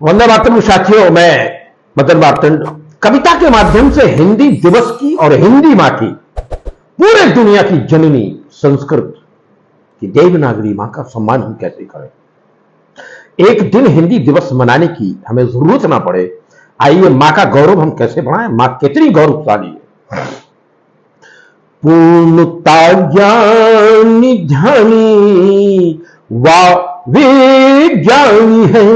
वंदे मातरम साथियों, मैं मदन मार्तंड कविता के माध्यम से हिंदी दिवस की और हिंदी मां की, पूरे दुनिया की जननी संस्कृत की देवनागरी मां का सम्मान हम कैसे करें। एक दिन हिंदी दिवस मनाने की हमें जरूरत ना पड़े। आइए मां का गौरव हम कैसे बढ़ाएं। मां कितनी गौरवशाली है। पूर्णता ज्ञानी ध्यानी वा विज्ञानी है,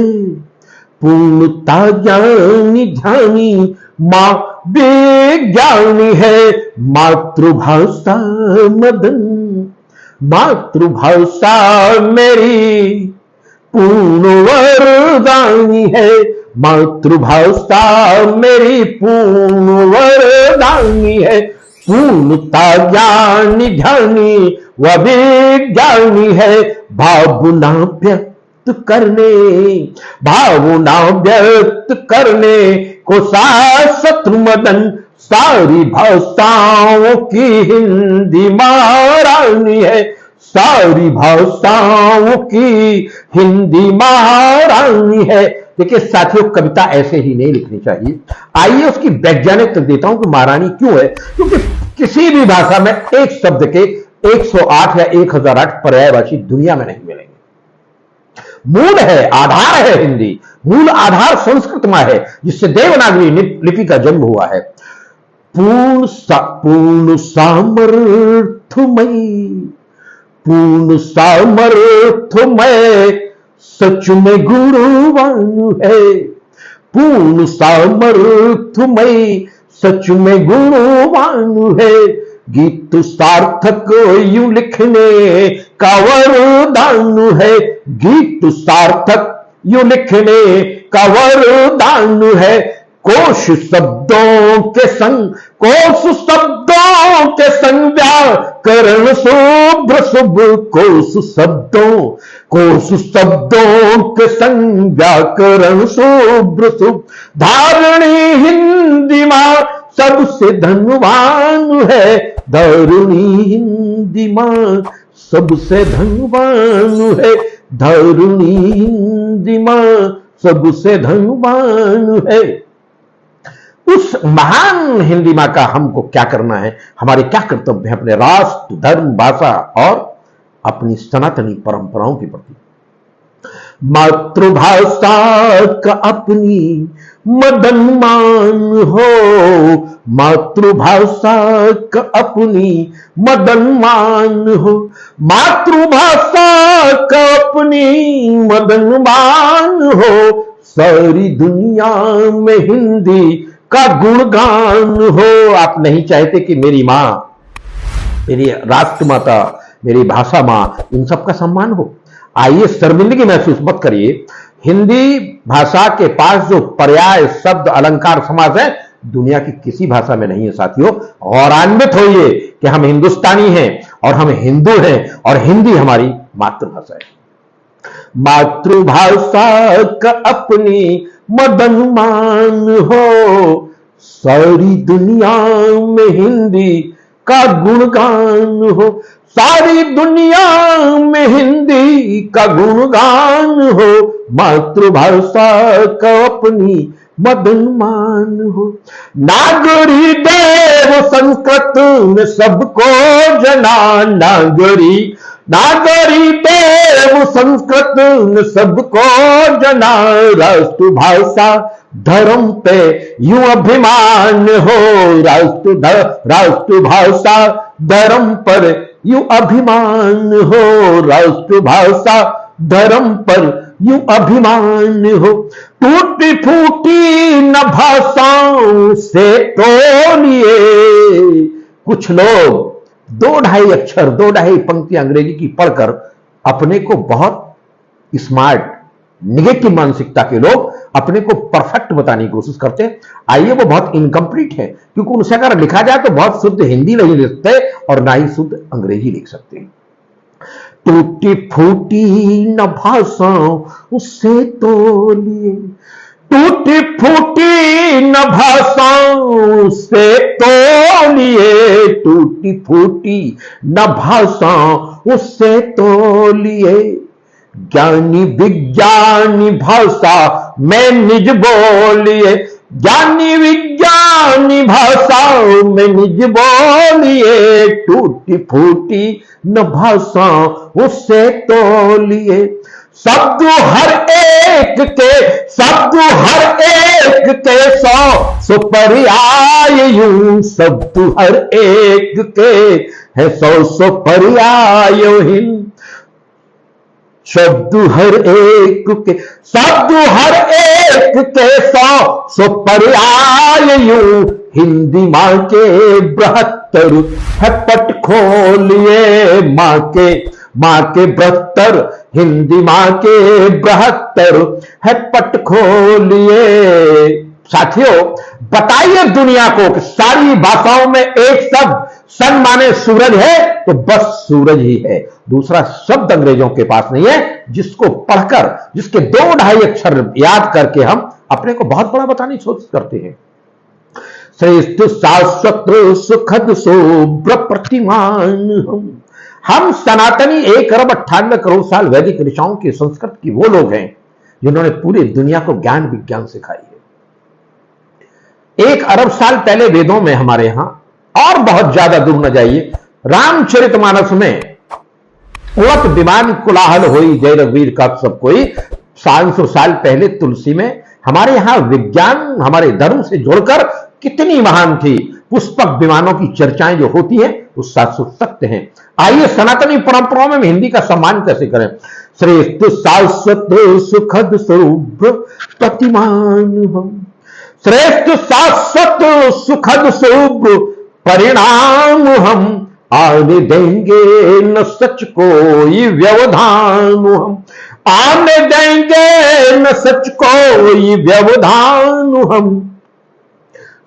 पूर्णता ज्ञानी ध्यानी मां विज्ञानी है। मातृभाषा मदन, मातृभाषा मेरी पूर्ण वरदानी है। मातृभाषा मेरी पूर्ण वरदानी है। पूर्णता ज्ञानी ध्यानी व विज्ञानी है। भावना व्यक्त करने, भावना व्यक्त करने को शत्रु मदन, सारी भाषाओं की हिंदी महारानी है। सारी भाषाओं की हिंदी महारानी है। देखिए साथियों, कविता ऐसे ही नहीं लिखनी चाहिए। आइए उसकी वैज्ञानिक तक देता हूं कि महारानी क्यों है। क्योंकि किसी भी भाषा में एक शब्द के 108 या 1008 पर्यायवाची दुनिया में नहीं मिलेंगे। मूल है, आधार है हिंदी, मूल आधार संस्कृत में है, जिससे देवनागरी लिपि का जन्म हुआ है। पूर्ण सामर्थ्यमयी, पूर्ण सामर्थ्यमय सच में गुणवान है। पूर्ण सामर्थ्यमय सच में गुणवान है। गीत सार्थक यूं लिखने का वरदान है। गीत सार्थक यूं लिखने का वरदान है। कोश शब्दों के संग, कोश शब्दों के संग व्याकरण शुभ्र शुभ। कोश शब्दों, कोश शब्दों के संग व्याकरण शुभ्र शुभ। धारणी हिंदी मां सबसे धनवान है। धरणी हिंदी मां सबसे धनवान है। धरणी हिंदी मां सबसे धनवान है। उस महान हिंदी मां का हमको क्या करना है, हमारे क्या कर्तव्य है अपने राष्ट्र, धर्म, भाषा और अपनी सनातनी परंपराओं के प्रति। मातृभाषा का अपनी मदन मान हो। मातृभाषा का अपनी मदन मान हो। मातृभाषा का अपनी मदन मान हो। सारी दुनिया में हिंदी का गुणगान हो। आप नहीं चाहते कि मेरी मां, मेरी राष्ट्रमाता, मेरी भाषा मां, इन सब का सम्मान हो। आइए शर्मिंदगी महसूस मत करिए। हिंदी भाषा के पास जो पर्याय, शब्द, अलंकार, समास है, दुनिया की किसी भाषा में नहीं है। साथियों, गौरवान्वित होइए कि हम हिंदुस्तानी हैं और हम हिंदू हैं और हिंदी हमारी मातृभाषा है। मातृभाषा का अपनी मदन मान हो। सारी दुनिया में हिंदी का गुणगान हो। सारी दुनिया में हिंदी का गुणगान हो। मातृभाषा का अपनी मदन मान हो। नागरी देव संस्कृत में सबको जना। नागरी देव संस्कृत में सबको जना। राष्ट्रभाषा धर्म पे यूं अभिमान हो। राष्ट्रभाषा धर्म पर यूं अभिमान हो। राष्ट्रभाषा धर्म पर यूं अभिमान हो। टूटी फूटी न भाषाओं से तोलिए। कुछ लोग 2-2.5 अक्षर, 2-2.5 पंक्ति अंग्रेजी की पढ़कर अपने को बहुत स्मार्ट, निगेटिव मानसिकता के लोग अपने को परफेक्ट बताने की कोशिश करते हैं। आइए, वो बहुत इनकम्प्लीट है, क्योंकि उनसे अगर लिखा जाए तो बहुत शुद्ध हिंदी नहीं लिख सकते और ना ही शुद्ध अंग्रेजी लिख सकते हैं। टूटी फूटी न भाषाओं उससे तोलिए। टूटी फूटी न भाषाओं से तोलिए। टूटी फूटी न भाषाओं उससे तोलिए। ज्ञानी विज्ञानी भाषा में निज बोलिए, ज्ञानी विज्ञानी भाषा में निज बोलिए, टूटी फूटी न भाषा उससे तोलिए। शब्द हर एक के, शब्द हर एक के सौ पर्याय यूं, शब्द हर एक के है सौ पर्याय हिंद, शब्द हर एक के, शब्द हर एक के सौ पर्याय यूं, हिंदी मां के 72 है पट खोलिए, मां के 72, हिंदी मां के 72 है पट खोलिए। साथियों, बताइए दुनिया को कि सारी भाषाओं में एक शब्द सन माने सूरज है तो बस सूरज ही है, दूसरा शब्द अंग्रेजों के पास नहीं है जिसको पढ़कर, जिसके 2-2.5 अक्षर याद करके हम अपने को बहुत बड़ा बताने की कोशिश करते हैं। श्रेष्ठ शाश्वत सुखद शुभ्र प्रतिमान हम सनातनी 1 अरब 98 करोड़ साल वैदिक ऋषियों की संस्कृत की वो लोग हैं जिन्होंने पूरी दुनिया को ज्ञान विज्ञान सिखाई है। 1 अरब साल पहले वेदों में हमारे यहां, और बहुत ज्यादा दूर न जाइए, रामचरितमानस में उड़त विमान कोलाहल होई जय रघुवीर का सब कोई, 500 साल पहले तुलसी में हमारे यहां विज्ञान हमारे धर्म से जोड़कर कितनी महान थी। पुष्पक विमानों की चर्चाएं जो होती हैं वो शाश्वत सत्य हैं। आइए सनातनी परंपराओं में हिंदी का सम्मान कैसे करें। श्रेष्ठ शाश्वत सुखद स्वरूप प्रतिमान हम, श्रेष्ठ शाश्वत सुखद स्वरूप परिणाम हम, आने देंगे न सच कोई व्यवधान हम, आने देंगे न सच कोई व्यवधान हम।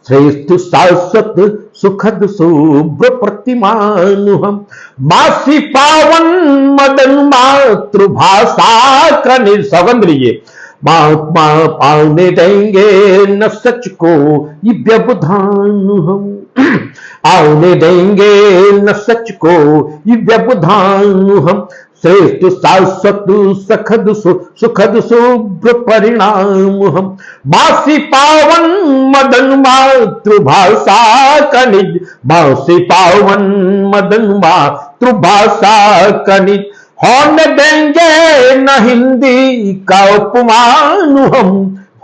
श्रेष्ठ शाश्वत सुखद शुभ्र प्रतिमान हम, मासी पावन मदन मातृभाषा का निसवंद लीजिए, महात्मा पाने देंगे न सच को ये व्यवधान हम, आने देंगे न सच को ये व्यवधान हम। श्रेष्ठ शाश्वत सुखद शुभ्र परिणाम हम, मासी पावन मदन मातृभाषा का निज, मासी पावन मदन मातृभाषा का निज, होने देंगे न हिंदी का अपमान हम,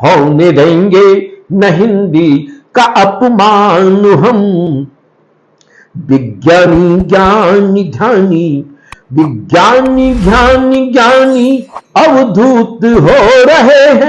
होने देंगे न हिंदी का अपमान हम। विज्ञानी ज्ञानी ध्यानी, विज्ञानी ज्ञानी ज्ञानी अवधूत हो रहे हैं,